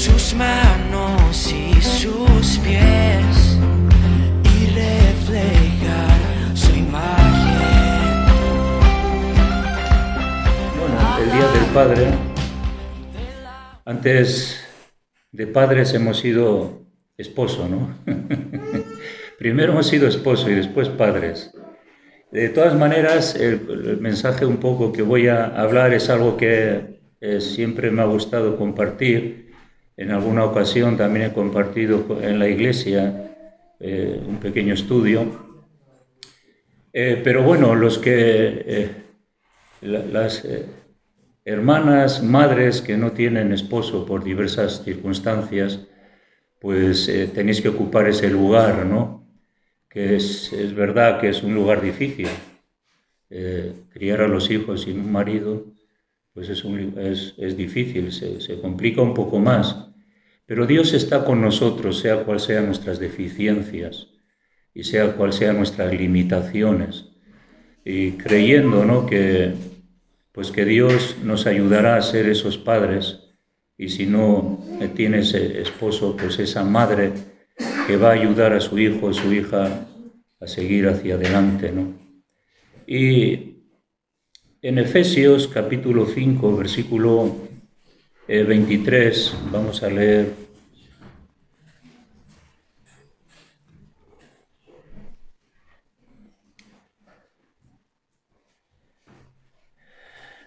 sus manos y sus pies y reflejar su imagen. Bueno, el Día del Padre, antes de padres hemos sido esposo, ¿no? Primero hemos sido esposo y después padres. De todas maneras, el mensaje un poco que voy a hablar es algo que siempre me ha gustado compartir. En alguna ocasión también he compartido en la iglesia un pequeño estudio. Pero bueno, las hermanas, madres que no tienen esposo por diversas circunstancias, pues tenéis que ocupar ese lugar, ¿no? Que es verdad que es un lugar difícil. Criar a los hijos sin un marido, pues es difícil, se complica un poco más. Pero Dios está con nosotros, sea cual sean nuestras deficiencias y sea cual sean nuestras limitaciones. Y creyendo, ¿no?, que Dios nos ayudará a ser esos padres, y si no tienes esposo, pues esa madre que va a ayudar a su hijo o su hija a seguir hacia adelante, ¿no? Y en Efesios capítulo 5, versículo 23, vamos a leer.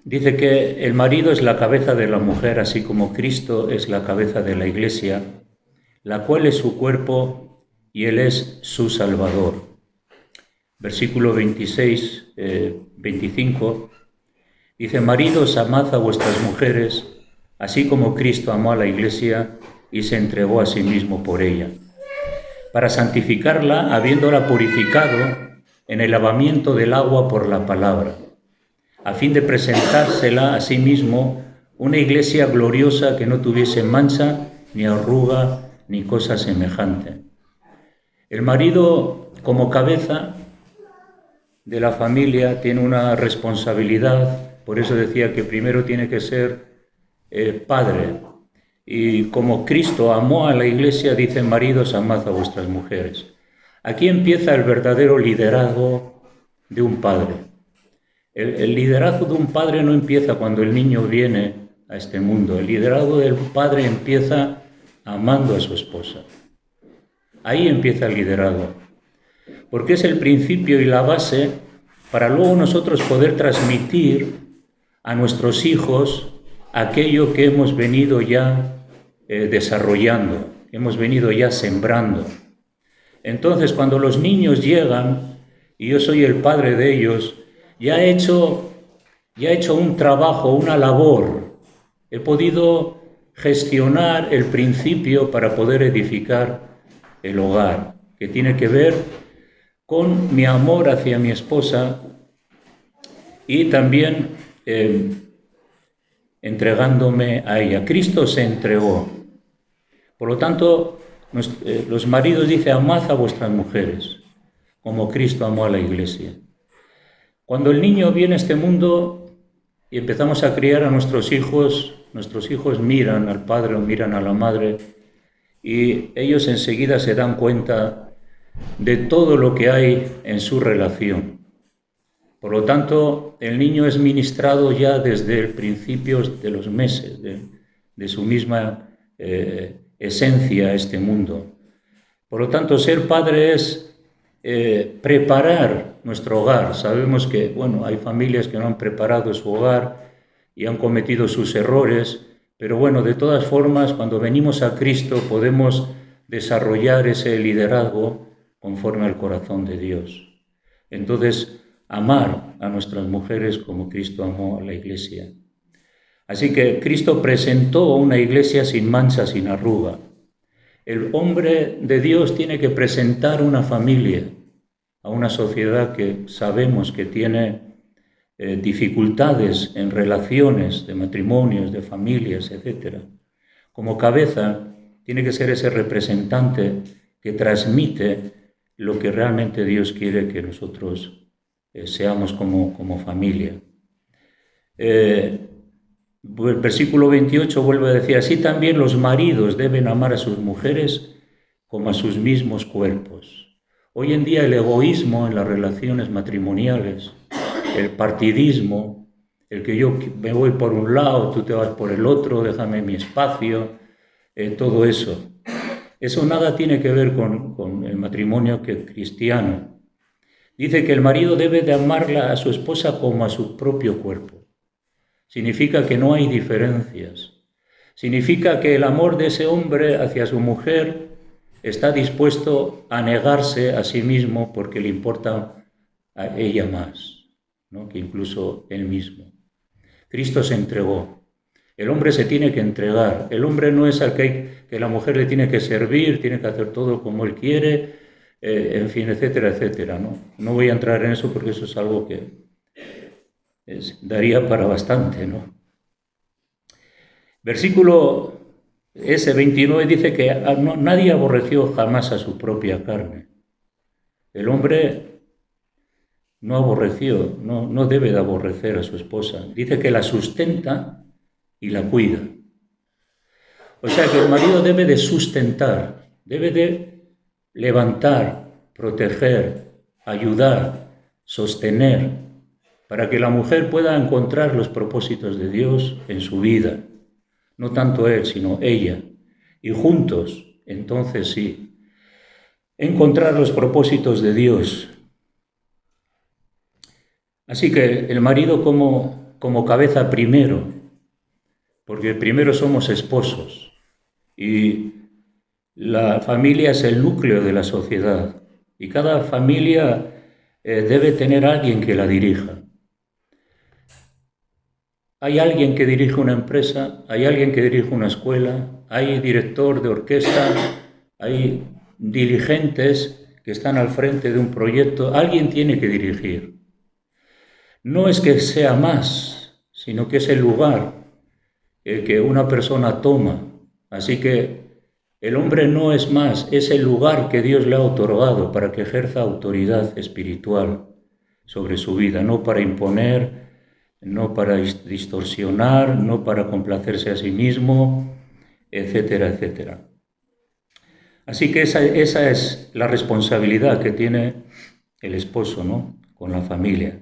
Dice que el marido es la cabeza de la mujer, así como Cristo es la cabeza de la Iglesia, la cual es su cuerpo y Él es su Salvador. Versículo 26, 25, dice: maridos, amad a vuestras mujeres, así como Cristo amó a la Iglesia y se entregó a sí mismo por ella, para santificarla, habiéndola purificado en el lavamiento del agua por la palabra, a fin de presentársela a sí mismo una iglesia gloriosa que no tuviese mancha, ni arruga, ni cosa semejante. El marido, como cabeza de la familia, tiene una responsabilidad, por eso decía que primero tiene que ser padre. Y como Cristo amó a la iglesia, dice: maridos, amad a vuestras mujeres. Aquí empieza el verdadero liderazgo de un padre. El liderazgo de un padre no empieza cuando el niño viene a este mundo. El liderazgo del padre empieza amando a su esposa. Ahí empieza el liderazgo, porque es el principio y la base para luego nosotros poder transmitir a nuestros hijos aquello que hemos venido ya desarrollando, hemos venido ya sembrando. Entonces, cuando los niños llegan, y yo soy el padre de ellos, ya he hecho un trabajo, una labor. He podido gestionar el principio para poder edificar el hogar, que tiene que ver con mi amor hacia mi esposa y también entregándome a ella. Cristo se entregó. Por lo tanto, los maridos dicen: amad a vuestras mujeres, como Cristo amó a la iglesia. Cuando el niño viene a este mundo y empezamos a criar a nuestros hijos miran al padre o miran a la madre y ellos enseguida se dan cuenta de todo lo que hay en su relación. Por lo tanto, el niño es ministrado ya desde el principio de los meses, de su misma esencia a este mundo. Por lo tanto, ser padre es preparar nuestro hogar. Sabemos que, bueno, hay familias que no han preparado su hogar y han cometido sus errores, pero bueno, de todas formas, cuando venimos a Cristo podemos desarrollar ese liderazgo conforme al corazón de Dios. Entonces, amar a nuestras mujeres como Cristo amó a la iglesia. Así que Cristo presentó una iglesia sin mancha, sin arruga. El hombre de Dios tiene que presentar una familia a una sociedad que sabemos que tiene dificultades en relaciones de matrimonios, de familias, etc. Como cabeza, tiene que ser ese representante que transmite lo que realmente Dios quiere que nosotros seamos como familia. El versículo 28 vuelve a decir, así también los maridos deben amar a sus mujeres como a sus mismos cuerpos. Hoy en día el egoísmo en las relaciones matrimoniales, el partidismo, el que yo me voy por un lado, tú te vas por el otro, déjame mi espacio, todo eso. Eso nada tiene que ver con el matrimonio cristiano. Dice que el marido debe de amarla a su esposa como a su propio cuerpo. Significa que no hay diferencias. Significa que el amor de ese hombre hacia su mujer está dispuesto a negarse a sí mismo porque le importa a ella más, ¿no?, que incluso él mismo. Cristo se entregó. El hombre se tiene que entregar. El hombre no es al que la mujer le tiene que servir, tiene que hacer todo como él quiere, en fin, etcétera, etcétera, ¿no? No voy a entrar en eso porque eso es algo que daría para bastante, ¿no? Versículo ese 29 dice que nadie aborreció jamás a su propia carne. El hombre no aborreció, no debe de aborrecer a su esposa. Dice que la sustenta y la cuida. O sea que el marido debe de sustentar, debe de levantar, proteger, ayudar, sostener, para que la mujer pueda encontrar los propósitos de Dios en su vida. No tanto él, sino ella. Y juntos, entonces sí, encontrar los propósitos de Dios. Así que el marido como cabeza primero, porque primero somos esposos y la familia es el núcleo de la sociedad y cada familia debe tener alguien que la dirija. Hay alguien que dirige una empresa, hay alguien que dirige una escuela, hay director de orquesta, hay dirigentes que están al frente de un proyecto, alguien tiene que dirigir. No es que sea más, sino que es el lugar el que una persona toma. Así que el hombre no es más, es el lugar que Dios le ha otorgado para que ejerza autoridad espiritual sobre su vida, no para imponer, no para distorsionar, no para complacerse a sí mismo, etcétera, etcétera. Así que esa es la responsabilidad que tiene el esposo, ¿no?, con la familia.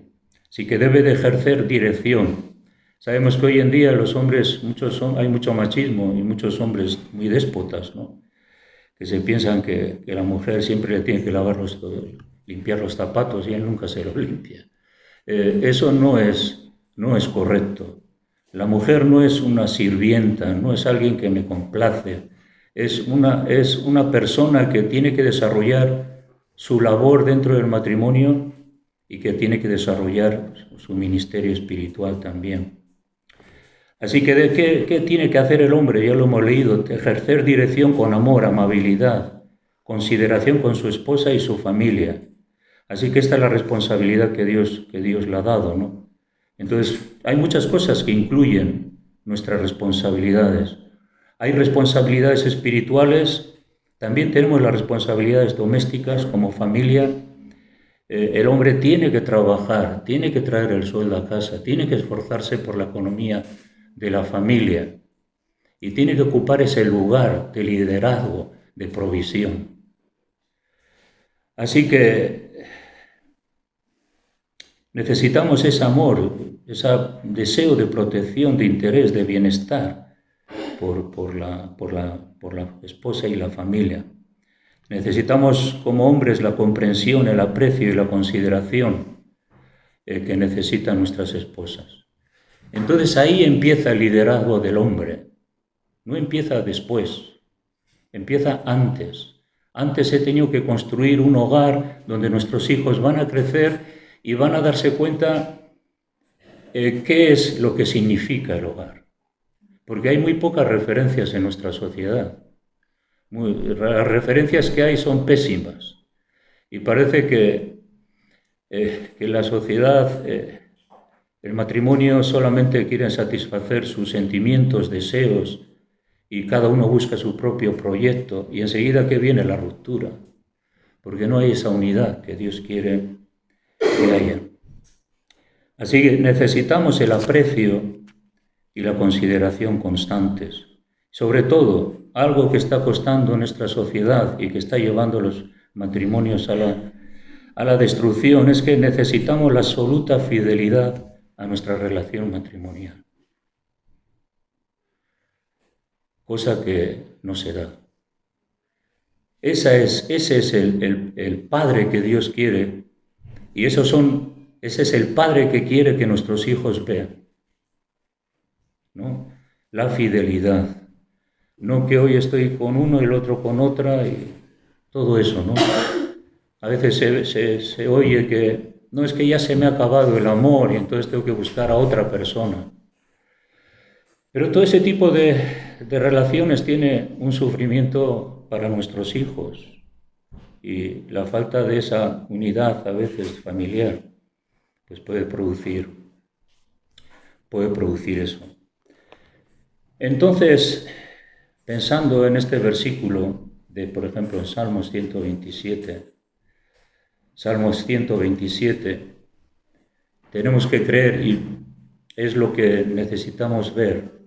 Así que debe de ejercer dirección. Sabemos que hoy en día los hombres, hay mucho machismo y muchos hombres muy déspotas, ¿no?, que se piensan que la mujer siempre le tiene que limpiar los zapatos y él nunca se los limpia. Eso no es correcto. La mujer no es una sirvienta, no es alguien que me complace, es una persona que tiene que desarrollar su labor dentro del matrimonio y que tiene que desarrollar su ministerio espiritual también. Así que ¿qué tiene que hacer el hombre? Ya lo hemos leído, ejercer dirección con amor, amabilidad, consideración con su esposa y su familia. Así que esta es la responsabilidad que Dios le ha dado, ¿no? Entonces, hay muchas cosas que incluyen nuestras responsabilidades. Hay responsabilidades espirituales, también tenemos las responsabilidades domésticas como familia. El hombre tiene que trabajar, tiene que traer el sueldo a casa, tiene que esforzarse por la economía de la familia y tiene que ocupar ese lugar de liderazgo, de provisión. Así que necesitamos ese amor, ese deseo de protección, de interés, de bienestar por la esposa y la familia. Necesitamos como hombres la comprensión, el aprecio y la consideración que necesitan nuestras esposas. Entonces ahí empieza el liderazgo del hombre. No empieza después, empieza antes. Antes he tenido que construir un hogar donde nuestros hijos van a crecer y van a darse cuenta qué es lo que significa el hogar. Porque hay muy pocas referencias en nuestra sociedad. Las referencias que hay son pésimas. Y parece que la sociedad, el matrimonio solamente quiere satisfacer sus sentimientos, deseos, y cada uno busca su propio proyecto, y enseguida que viene la ruptura, porque no hay esa unidad que Dios quiere que haya. Así que necesitamos el aprecio y la consideración constantes. Sobre todo, algo que está costando en nuestra sociedad y que está llevando los matrimonios a la destrucción es que necesitamos la absoluta fidelidad a nuestra relación matrimonial. Cosa que no se da. Ese es el Padre que Dios quiere, y ese es el Padre que quiere que nuestros hijos vean, ¿no? La fidelidad. No que hoy estoy con uno y el otro con otra y todo eso, ¿no? A veces se oye que no, es que ya se me ha acabado el amor y entonces tengo que buscar a otra persona. Pero todo ese tipo de relaciones tiene un sufrimiento para nuestros hijos y la falta de esa unidad a veces familiar pues puede producir eso. Entonces, pensando en este versículo de, por ejemplo, en Salmos 127, tenemos que creer, y es lo que necesitamos ver,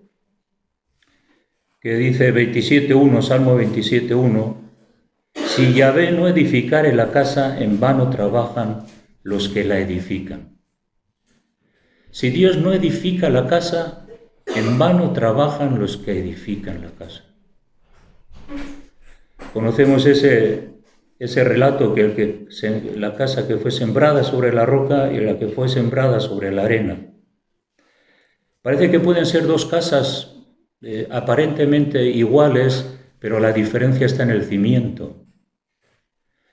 que dice 27.1, Salmo 27.1, si Yahvé no edificare la casa, en vano trabajan los que la edifican. Si Dios no edifica la casa, en vano trabajan los que edifican la casa. Conocemos ese relato que la casa que fue sembrada sobre la roca y la que fue sembrada sobre la arena. Parece que pueden ser dos casas aparentemente iguales, pero la diferencia está en el cimiento.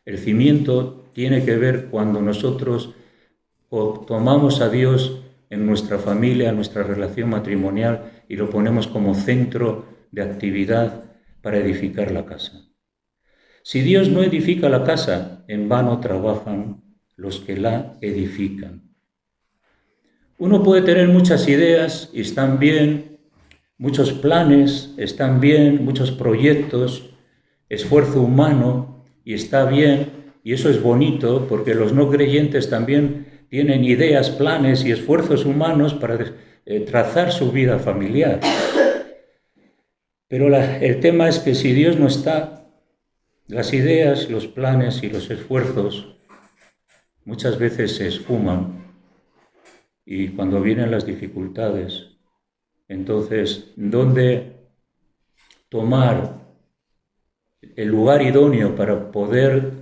El cimiento tiene que ver cuando nosotros tomamos a Dios en nuestra familia, en nuestra relación matrimonial y lo ponemos como centro de actividad para edificar la casa. Si Dios no edifica la casa, en vano trabajan los que la edifican. Uno puede tener muchas ideas y están bien, muchos planes están bien, muchos proyectos, esfuerzo humano y está bien, y eso es bonito porque los no creyentes también tienen ideas, planes y esfuerzos humanos para trazar su vida familiar. Pero el tema es que si Dios no está, las ideas, los planes y los esfuerzos muchas veces se esfuman y cuando vienen las dificultades, entonces, ¿dónde tomar el lugar idóneo para poder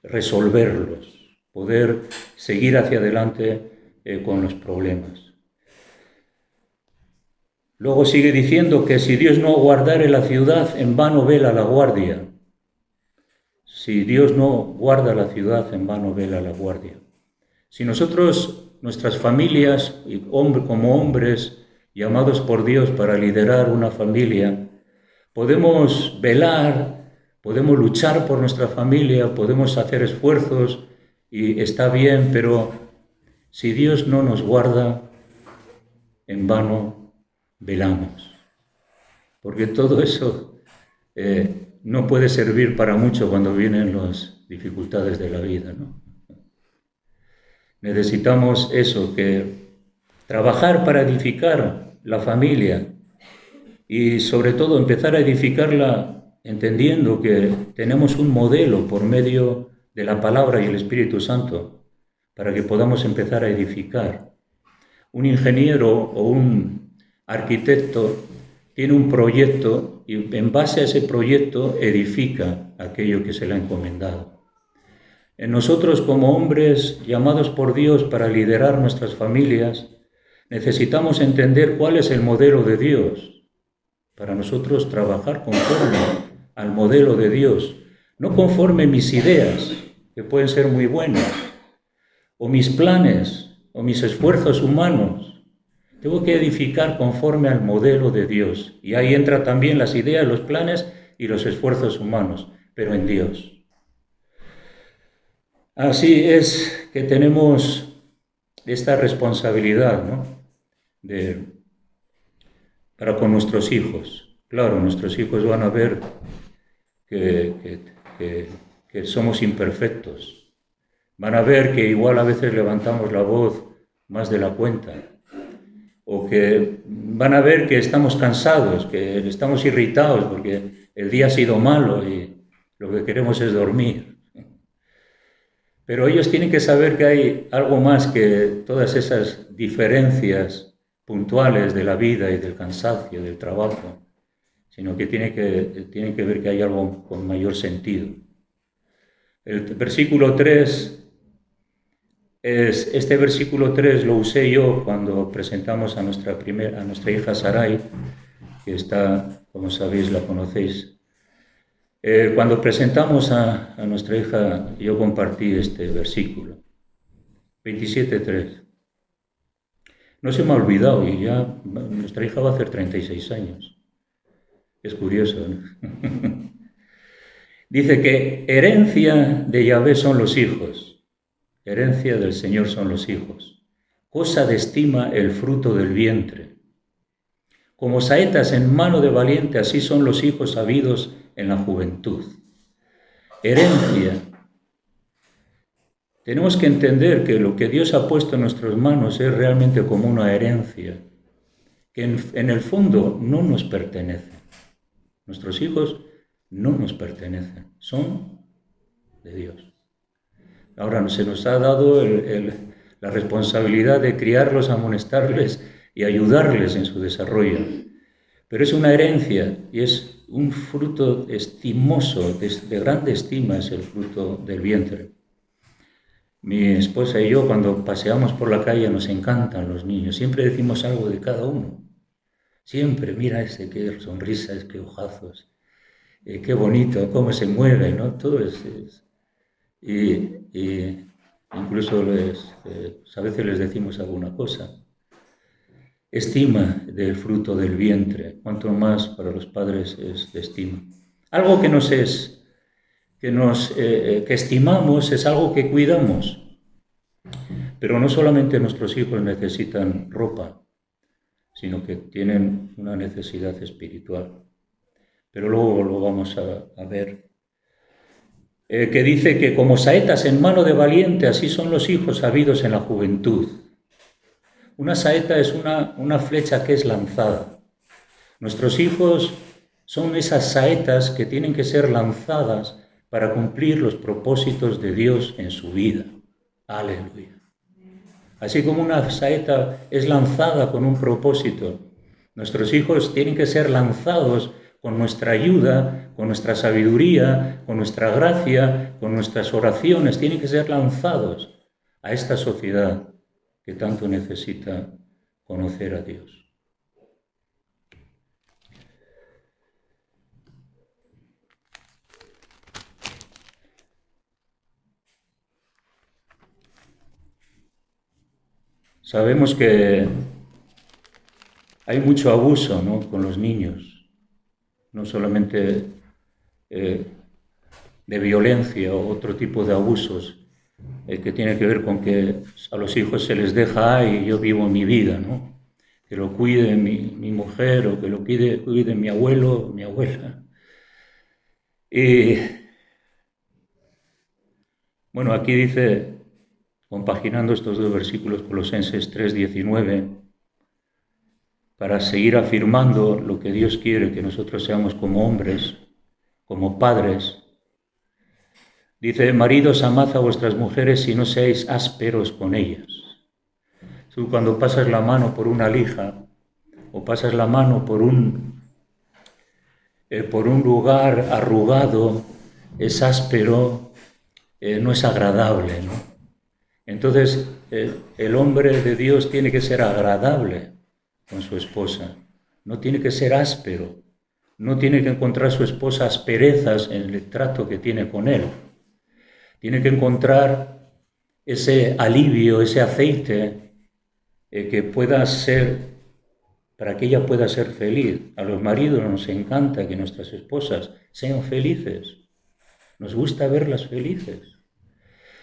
resolverlos, poder seguir hacia adelante con los problemas? Luego sigue diciendo que si Dios no guardare la ciudad, en vano vela la guardia. Si Dios no guarda la ciudad, en vano vela la guardia. Si nosotros, nuestras familias, como hombres llamados por Dios para liderar una familia, podemos velar, podemos luchar por nuestra familia, podemos hacer esfuerzos y está bien, pero si Dios no nos guarda, en vano velamos. Porque todo eso no puede servir para mucho cuando vienen las dificultades de la vida, ¿no? Necesitamos eso, que trabajar para edificar la familia y sobre todo empezar a edificarla entendiendo que tenemos un modelo por medio de la palabra y el Espíritu Santo para que podamos empezar a edificar. Un ingeniero o un arquitecto tiene un proyecto y en base a ese proyecto edifica aquello que se le ha encomendado. En nosotros como hombres llamados por Dios para liderar nuestras familias, necesitamos entender cuál es el modelo de Dios, para nosotros trabajar conforme al modelo de Dios, no conforme mis ideas, que pueden ser muy buenas, o mis planes, o mis esfuerzos humanos. Tengo que edificar conforme al modelo de Dios, y ahí entran también las ideas, los planes y los esfuerzos humanos, pero en Dios. Así es que tenemos esta responsabilidad, ¿no? Para con nuestros hijos. Claro, nuestros hijos van a ver que somos imperfectos. Van a ver que igual a veces levantamos la voz más de la cuenta. o que van a ver que estamos cansados, que estamos irritados porque el día ha sido malo y lo que queremos es dormir. Pero ellos tienen que saber que hay algo más que todas esas diferencias puntuales de la vida y del cansancio, del trabajo, sino que tienen que ver que hay algo con mayor sentido. El versículo 3, este versículo 3 lo usé yo cuando presentamos a nuestra hija Sarai, que está, como sabéis, la conocéis. Cuando presentamos a nuestra hija, yo compartí este versículo, 27:3. No se me ha olvidado y ya nuestra hija va a hacer 36 años. Es curioso, ¿no? Dice que herencia de Yahvé son los hijos, herencia del Señor son los hijos, cosa de estima el fruto del vientre. Como saetas en mano de valiente, así son los hijos habidos en la juventud. Herencia. Tenemos que entender que lo que Dios ha puesto en nuestras manos es realmente como una herencia, que en el fondo no nos pertenece. Nuestros hijos no nos pertenecen, son de Dios. Ahora se nos ha dado la responsabilidad de criarlos, amonestarles y ayudarles en su desarrollo. Pero es una herencia y es un fruto estimoso, de grande estima es el fruto del vientre. Mi esposa y yo, cuando paseamos por la calle, nos encantan los niños. Siempre decimos algo de cada uno. Siempre, mira ese, qué sonrisas, qué ojazos, qué bonito, cómo se mueve, ¿no? Todo y incluso a veces les decimos alguna cosa. Estima del fruto del vientre, cuanto más para los padres es de estima. Algo que que estimamos es algo que cuidamos. Pero no solamente nuestros hijos necesitan ropa, sino que tienen una necesidad espiritual. Pero luego lo vamos a ver. Que dice que como saetas en mano de valiente, así son los hijos habidos en la juventud. Una saeta es una flecha que es lanzada. Nuestros hijos son esas saetas que tienen que ser lanzadas para cumplir los propósitos de Dios en su vida. Aleluya. Así como una saeta es lanzada con un propósito, nuestros hijos tienen que ser lanzados con nuestra ayuda, con nuestra sabiduría, con nuestra gracia, con nuestras oraciones, tienen que ser lanzados a esta sociedad que tanto necesita conocer a Dios. Sabemos que hay mucho abuso, ¿no?, con los niños, no solamente de violencia o otro tipo de abusos que tiene que ver con que a los hijos se les deja y yo vivo mi vida, ¿no? Que lo cuide mi mujer o que lo cuide mi abuelo o mi abuela. Y bueno, aquí dice, compaginando estos dos versículos, Colosenses 3:19, para seguir afirmando lo que Dios quiere que nosotros seamos como hombres, como padres. Dice, maridos, amad a vuestras mujeres y no seáis ásperos con ellas. Tú cuando pasas la mano por una lija o pasas la mano por un lugar arrugado, es áspero, no es agradable, ¿no? Entonces, el hombre de Dios tiene que ser agradable con su esposa, no tiene que ser áspero, no tiene que encontrar su esposa asperezas en el trato que tiene con él. Tiene que encontrar ese alivio, ese aceite que pueda ser, para que ella pueda ser feliz. A los maridos nos encanta que nuestras esposas sean felices. Nos gusta verlas felices.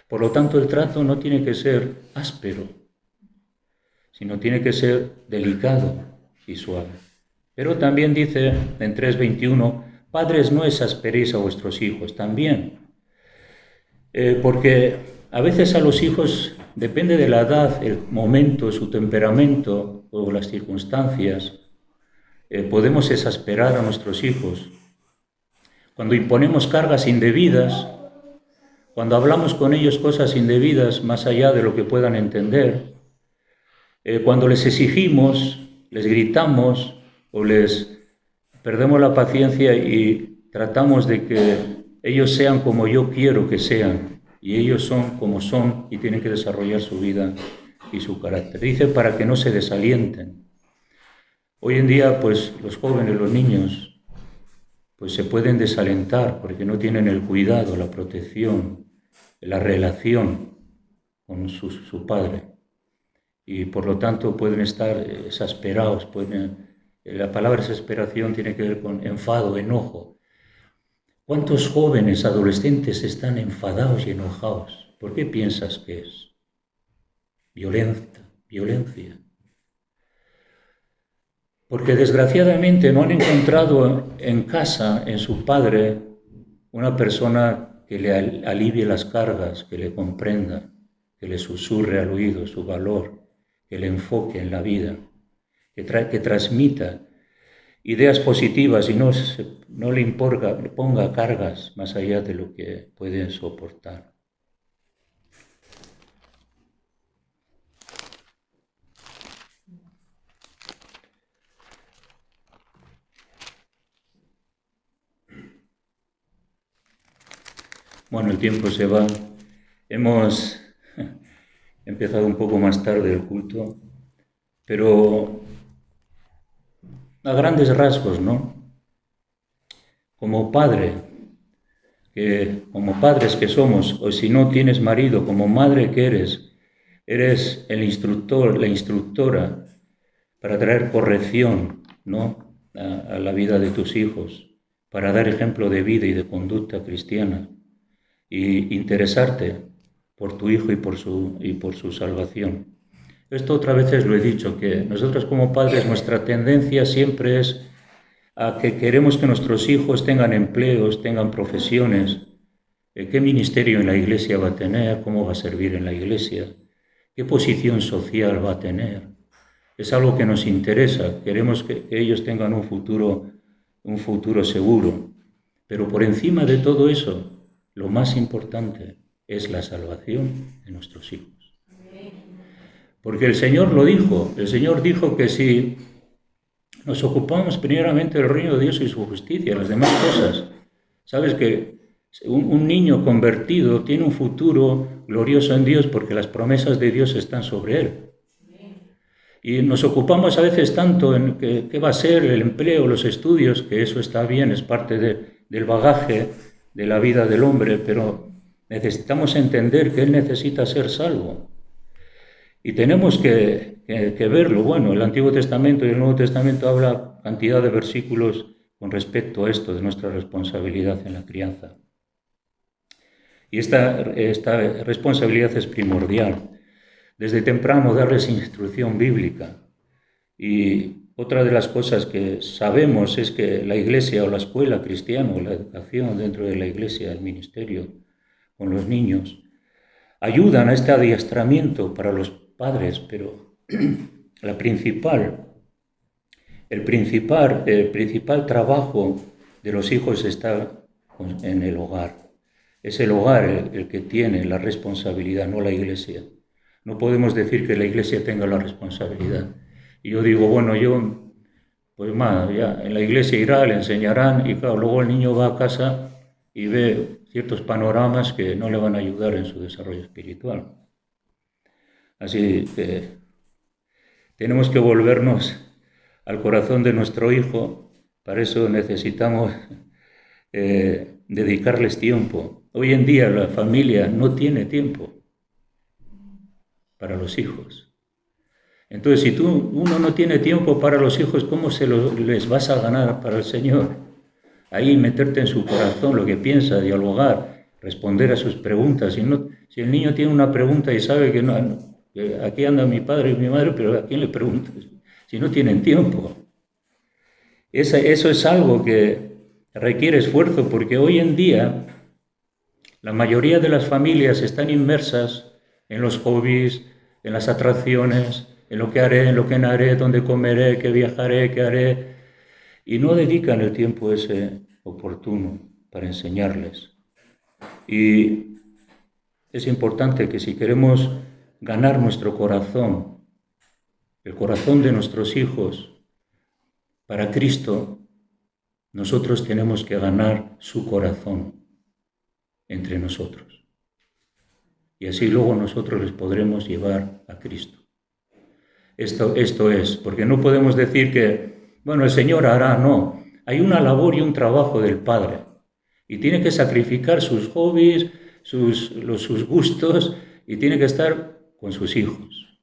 Por lo tanto, el trato no tiene que ser áspero, sino tiene que ser delicado y suave. Pero también dice en 3:21, padres, no exasperéis a vuestros hijos también. Porque A veces a los hijos, depende de la edad, el momento, su temperamento o las circunstancias, podemos exasperar a nuestros hijos. Cuando imponemos cargas indebidas, cuando hablamos con ellos cosas indebidas más allá de lo que puedan entender, cuando les exigimos, les gritamos o les perdemos la paciencia y tratamos de que ellos sean como yo quiero que sean, y ellos son como son y tienen que desarrollar su vida y su carácter. Dice para que no se desalienten. Hoy en día, pues los jóvenes, los niños, pues se pueden desalentar porque no tienen el cuidado, la protección, la relación con su padre. Y por lo tanto pueden estar exasperados. La palabra exasperación tiene que ver con enfado, enojo. ¿Cuántos jóvenes, adolescentes están enfadados y enojados? ¿Por qué piensas que es? Violencia. Porque desgraciadamente no han encontrado en casa, en su padre, una persona que le alivie las cargas, que le comprenda, que le susurre al oído su valor, que le enfoque en la vida, que transmita ideas positivas y no le ponga cargas más allá de lo que pueden soportar. Bueno, el tiempo se va. Hemos empezado un poco más tarde el culto, pero a grandes rasgos, ¿no? Como padres que somos, o si no tienes marido, como madre que eres el instructor, la instructora para traer corrección, ¿no? a la vida de tus hijos, para dar ejemplo de vida y de conducta cristiana, y interesarte por tu hijo y por su salvación. Esto otras veces lo he dicho, que nosotros como padres nuestra tendencia siempre es a que queremos que nuestros hijos tengan empleos, tengan profesiones, qué ministerio en la iglesia va a tener, cómo va a servir en la iglesia, qué posición social va a tener. Es algo que nos interesa, queremos que ellos tengan un futuro seguro, pero por encima de todo eso, lo más importante es la salvación de nuestros hijos. Porque el Señor lo dijo, el Señor dijo que si nos ocupamos primeramente del reino de Dios y su justicia, las demás cosas, sabes que un niño convertido tiene un futuro glorioso en Dios porque las promesas de Dios están sobre él. Y nos ocupamos a veces tanto en qué va a ser el empleo, los estudios, que eso está bien, es parte del bagaje de la vida del hombre, pero necesitamos entender que él necesita ser salvo. Y tenemos que verlo. Bueno, el Antiguo Testamento y el Nuevo Testamento habla cantidad de versículos con respecto a esto, de nuestra responsabilidad en la crianza. Y esta responsabilidad es primordial. Desde temprano darles instrucción bíblica. Y otra de las cosas que sabemos es que la iglesia o la escuela cristiana o la educación dentro de la iglesia, el ministerio con los niños, ayudan a este adiestramiento para los padres, pero el principal trabajo de los hijos está en el hogar. Es el hogar el que tiene la responsabilidad, no la iglesia. No podemos decir que la iglesia tenga la responsabilidad. Y yo digo, bueno, pues ya en la iglesia irá, le enseñarán, y claro, luego el niño va a casa y ve ciertos panoramas que no le van a ayudar en su desarrollo espiritual. Así que tenemos que volvernos al corazón de nuestro hijo, para eso necesitamos dedicarles tiempo. Hoy en día la familia no tiene tiempo para los hijos. Entonces, si uno no tiene tiempo para los hijos, ¿cómo les vas a ganar para el Señor? Ahí meterte en su corazón lo que piensa, dialogar, responder a sus preguntas. Si el niño tiene una pregunta y sabe que aquí anda mi padre y mi madre, pero ¿a quién le preguntas? Si no tienen tiempo. Eso es algo que requiere esfuerzo, porque hoy en día La mayoría de las familias están inmersas en los hobbies, en las atracciones, en lo que haré, en lo que no haré, dónde comeré, qué viajaré, qué haré, y no dedican el tiempo ese oportuno para enseñarles. Y es importante que si queremos ganar nuestro corazón, el corazón de nuestros hijos, para Cristo, nosotros tenemos que ganar su corazón entre nosotros. Y así luego nosotros les podremos llevar a Cristo. Esto es, porque no podemos decir que, bueno, el Señor hará, no. Hay una labor y un trabajo del Padre. Y tiene que sacrificar sus hobbies, sus gustos, y tiene que estar con sus hijos.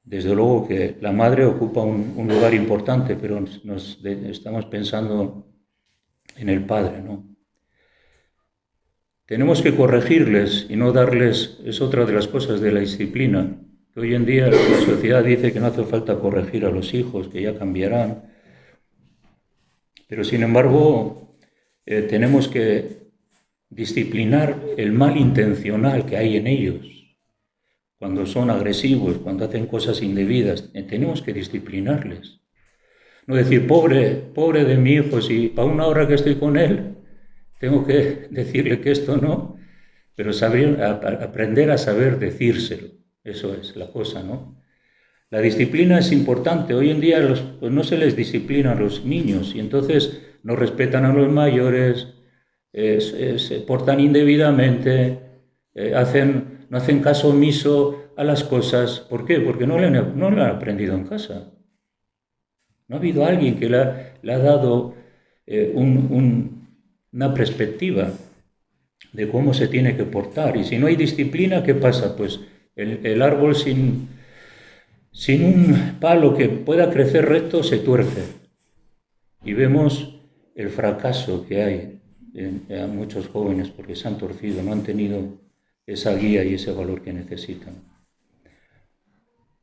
Desde luego que la madre ocupa un lugar importante, pero estamos pensando en el Padre, ¿no? Tenemos que corregirles y no darles, es otra de las cosas de la disciplina, que hoy en día la sociedad dice que no hace falta corregir a los hijos, que ya cambiarán, pero sin embargo tenemos que disciplinar el mal intencional que hay en ellos. Cuando son agresivos, cuando hacen cosas indebidas, tenemos que disciplinarles. No decir, pobre de mi hijo, si para una hora que estoy con él, tengo que decirle que esto no, pero aprender a saber decírselo. Eso es la cosa, ¿no? La disciplina es importante. Hoy en día pues no se les disciplina a los niños y entonces no respetan a los mayores, se portan indebidamente, no hacen caso omiso a las cosas. ¿Por qué? Porque no lo han aprendido en casa. No ha habido alguien que le ha dado una perspectiva de cómo se tiene que portar. Y si no hay disciplina, ¿qué pasa? Pues el árbol sin un palo que pueda crecer recto se tuerce. Y vemos el fracaso que hay en muchos jóvenes porque se han torcido, no han tenido esa guía y ese valor que necesitan.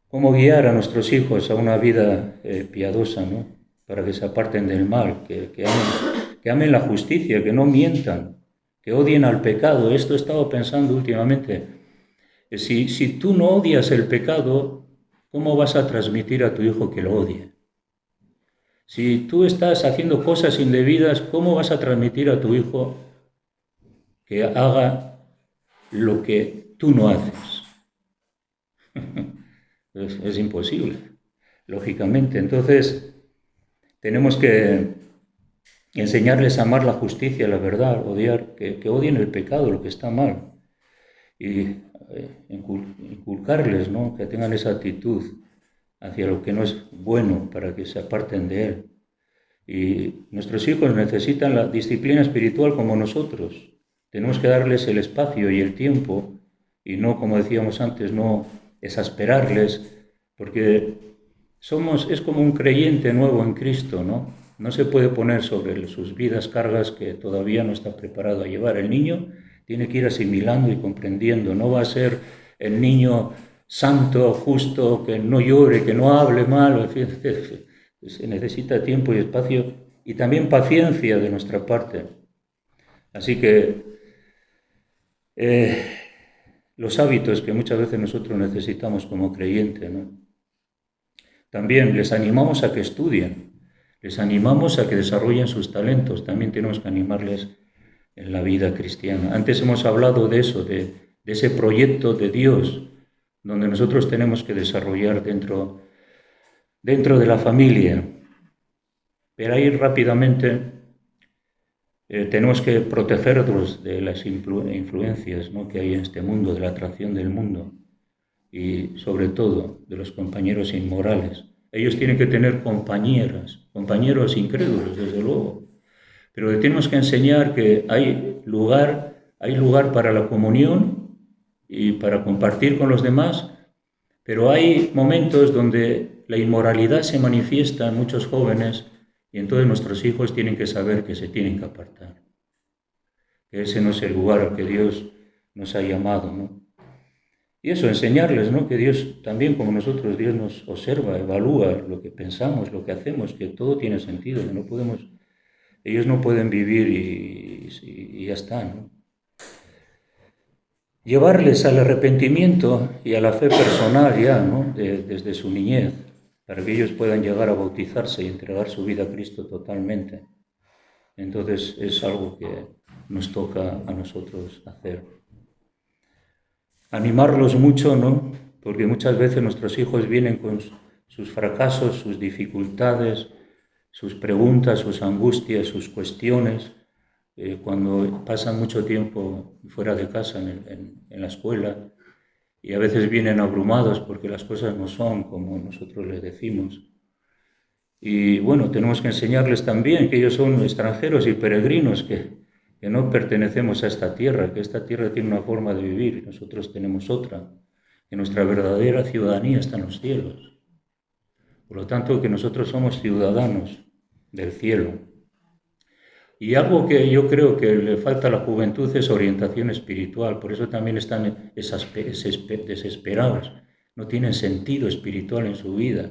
¿Cómo guiar a nuestros hijos a una vida piadosa, ¿no? Para que se aparten del mal, que amen la justicia, que no mientan, que odien al pecado? Esto he estado pensando últimamente. Si tú no odias el pecado, ¿cómo vas a transmitir a tu hijo que lo odie? Si tú estás haciendo cosas indebidas, ¿cómo vas a transmitir a tu hijo que haga lo que tú no haces? Es imposible, lógicamente. Entonces, tenemos que enseñarles a amar la justicia, la verdad, odiar, que odien el pecado, lo que está mal. Y inculcarles, ¿no? Que tengan esa actitud hacia lo que no es bueno para que se aparten de él. Y nuestros hijos necesitan la disciplina espiritual como nosotros. Tenemos que darles el espacio y el tiempo y no, como decíamos antes, no exasperarles, porque es como un creyente nuevo en Cristo, ¿no? No se puede poner sobre sus vidas cargas que todavía no está preparado a llevar. El niño tiene que ir asimilando y comprendiendo. No va a ser el niño santo, justo, que no llore, que no hable mal. Se necesita tiempo y espacio y también paciencia de nuestra parte. Así que los hábitos que muchas veces nosotros necesitamos como creyentes, ¿no? También les animamos a que estudien, les animamos a que desarrollen sus talentos. También tenemos que animarles en la vida cristiana. Antes hemos hablado de eso, de ese proyecto de Dios, donde nosotros tenemos que desarrollar dentro de la familia. Pero ahí rápidamente tenemos que protegernos de las influencias, ¿no? Que hay en este mundo, de la atracción del mundo y sobre todo de los compañeros inmorales. Ellos tienen que tener compañeros incrédulos, desde luego, pero les tenemos que enseñar que hay lugar para la comunión y para compartir con los demás, pero hay momentos donde la inmoralidad se manifiesta en muchos jóvenes y entonces nuestros hijos tienen que saber que se tienen que apartar, que ese no es el lugar al que Dios nos ha llamado, ¿no? Y eso, enseñarles, ¿no? Que Dios también, como nosotros, Dios nos observa, evalúa lo que pensamos, lo que hacemos, que todo tiene sentido, que ellos no pueden vivir y y ya está, ¿no? Llevarles al arrepentimiento y a la fe personal ya, ¿no? Desde su niñez, para que ellos puedan llegar a bautizarse y entregar su vida a Cristo totalmente. Entonces es algo que nos toca a nosotros hacer. Animarlos mucho, ¿no? Porque muchas veces nuestros hijos vienen con sus fracasos, sus dificultades, sus preguntas, sus angustias, sus cuestiones, cuando pasan mucho tiempo fuera de casa, en la escuela, y a veces vienen abrumados porque las cosas no son como nosotros les decimos. Y bueno, tenemos que enseñarles también que ellos son extranjeros y peregrinos, que no pertenecemos a esta tierra, que esta tierra tiene una forma de vivir y nosotros tenemos otra, que nuestra verdadera ciudadanía está en los cielos. Por lo tanto, que nosotros somos ciudadanos del cielo. Y algo que yo creo que le falta a la juventud es orientación espiritual, por eso también están desesperados, no tienen sentido espiritual en su vida.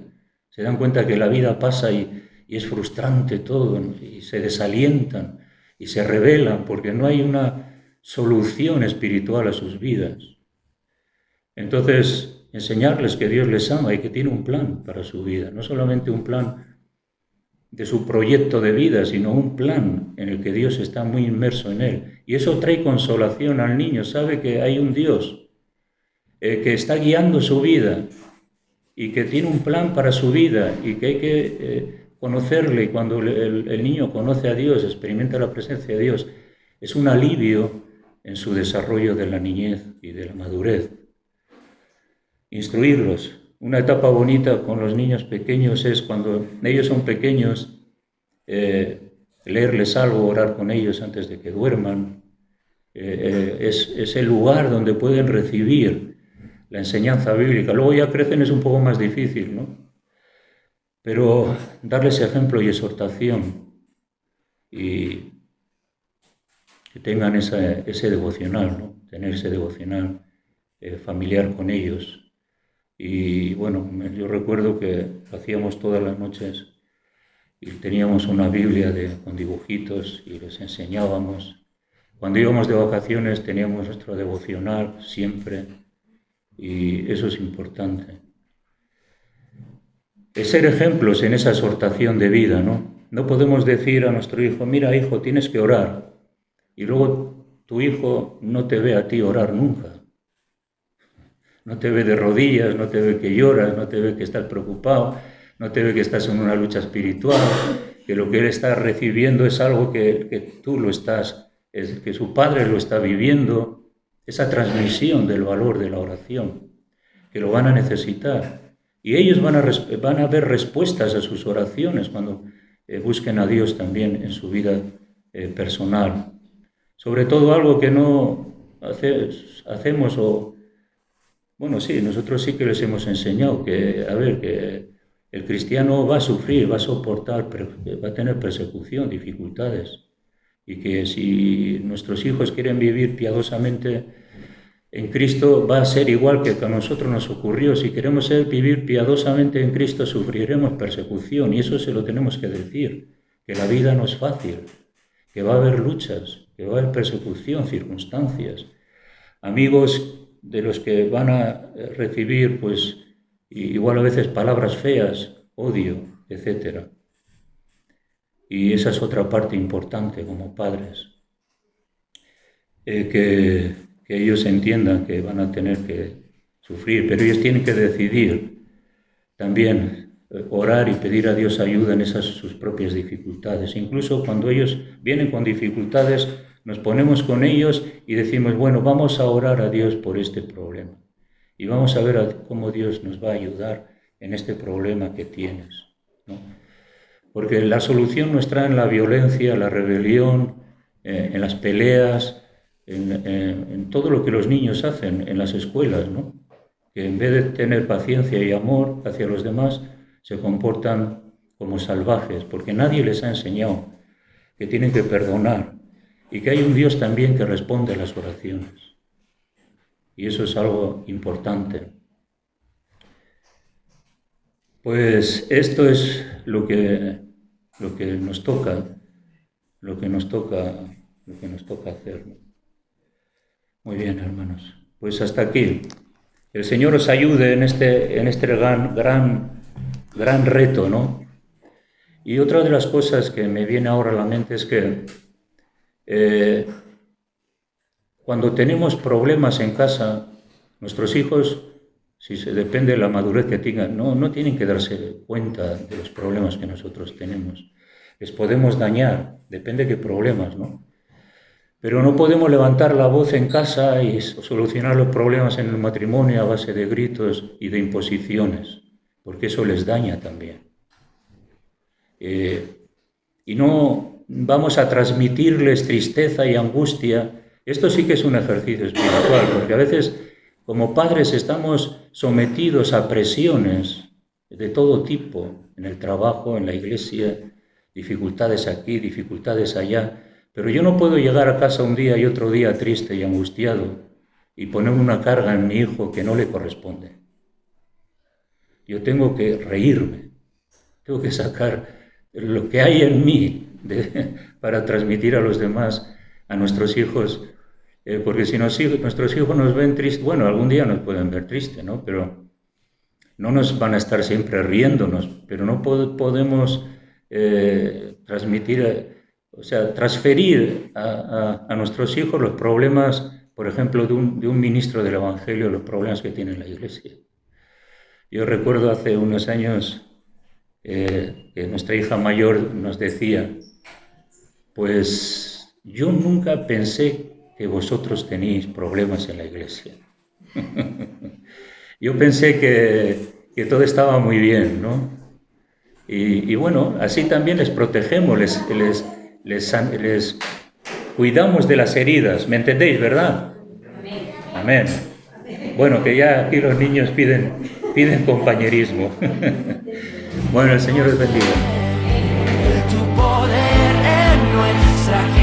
Se dan cuenta que la vida pasa y es frustrante todo, y se desalientan y se rebelan porque no hay una solución espiritual a sus vidas. Entonces, enseñarles que Dios les ama y que tiene un plan para su vida, no solamente un plan de su proyecto de vida, sino un plan en el que Dios está muy inmerso en él. Y eso trae consolación al niño, sabe que hay un Dios que está guiando su vida y que tiene un plan para su vida y que hay que conocerle. Y cuando el niño conoce a Dios, experimenta la presencia de Dios, es un alivio en su desarrollo de la niñez y de la madurez. Instruirlos. Una etapa bonita con los niños pequeños es cuando ellos son pequeños, leerles algo, orar con ellos antes de que duerman. Es el lugar donde pueden recibir la enseñanza bíblica. Luego ya crecen, es un poco más difícil, ¿no? Pero darles ejemplo y exhortación y que tengan ese devocional, ¿no? Tener ese devocional familiar con ellos. Y bueno, yo recuerdo que lo hacíamos todas las noches y teníamos una Biblia con dibujitos y les enseñábamos. Cuando íbamos de vacaciones teníamos nuestro devocional siempre y eso es importante. Es ser ejemplos en esa exhortación de vida, ¿no? No podemos decir a nuestro hijo, mira hijo, tienes que orar, y luego tu hijo no te ve a ti orar nunca. No te ve de rodillas, no te ve que lloras, no te ve que estás preocupado, no te ve que estás en una lucha espiritual, que lo que él está recibiendo es algo que tú lo estás, que su padre lo está viviendo, esa transmisión del valor de la oración, que lo van a necesitar. Y ellos van a ver respuestas a sus oraciones cuando busquen a Dios también en su vida personal. Sobre todo algo que no hacemos o... Bueno, sí, nosotros sí que les hemos enseñado que el cristiano va a sufrir, va a soportar, va a tener persecución, dificultades, y que si nuestros hijos quieren vivir piadosamente en Cristo, va a ser igual que a nosotros nos ocurrió. Si queremos vivir piadosamente en Cristo, sufriremos persecución, y eso se lo tenemos que decir, que la vida no es fácil, que va a haber luchas, que va a haber persecución, circunstancias, amigos de los que van a recibir, pues, igual a veces palabras feas, odio, etc. Y esa es otra parte importante como padres, que ellos entiendan que van a tener que sufrir, pero ellos tienen que decidir también orar y pedir a Dios ayuda en esas sus propias dificultades. Incluso cuando ellos vienen con dificultades, nos ponemos con ellos y decimos, bueno, vamos a orar a Dios por este problema. Y vamos a ver cómo Dios nos va a ayudar en este problema que tienes, ¿no? Porque la solución no está en la violencia, la rebelión, en las peleas, en todo lo que los niños hacen en las escuelas, ¿no? Que en vez de tener paciencia y amor hacia los demás, se comportan como salvajes, porque nadie les ha enseñado que tienen que perdonar y que hay un Dios también que responde a las oraciones. Y eso es algo importante. Pues esto es lo que nos toca lo que nos toca hacer, ¿no? Muy bien, hermanos. Pues hasta aquí. El Señor os ayude en este gran reto, ¿no? Y otra de las cosas que me viene ahora a la mente es que cuando tenemos problemas en casa, nuestros hijos, si se depende de la madurez que tengan, no tienen que darse cuenta de los problemas que nosotros tenemos. Les podemos dañar, depende de qué problemas, ¿no? Pero no podemos levantar la voz en casa y solucionar los problemas en el matrimonio a base de gritos y de imposiciones, porque eso les daña también. Y no vamos a transmitirles tristeza y angustia. Esto sí que es un ejercicio espiritual, porque a veces como padres estamos sometidos a presiones de todo tipo, en el trabajo, en la iglesia, dificultades aquí, dificultades allá. Pero yo no puedo llegar a casa un día y otro día triste y angustiado y poner una carga en mi hijo que no le corresponde. Yo tengo que reírme, tengo que sacar lo que hay en mí para transmitir a los demás, a nuestros hijos, porque si nuestros hijos nos ven tristes, bueno, algún día nos pueden ver tristes, ¿no? Pero no nos van a estar siempre riéndonos, pero no podemos transferir a nuestros hijos los problemas, por ejemplo, de un ministro del Evangelio, los problemas que tiene la Iglesia. Yo recuerdo hace unos años que nuestra hija mayor nos decía, pues yo nunca pensé que vosotros tenéis problemas en la Iglesia. Yo pensé que todo estaba muy bien, ¿no? Y bueno, así también les protegemos, les cuidamos de las heridas, ¿me entendéis, verdad? Amén. Bueno, que ya aquí los niños piden compañerismo. Bueno, el Señor les bendiga. Tu poder en nuestra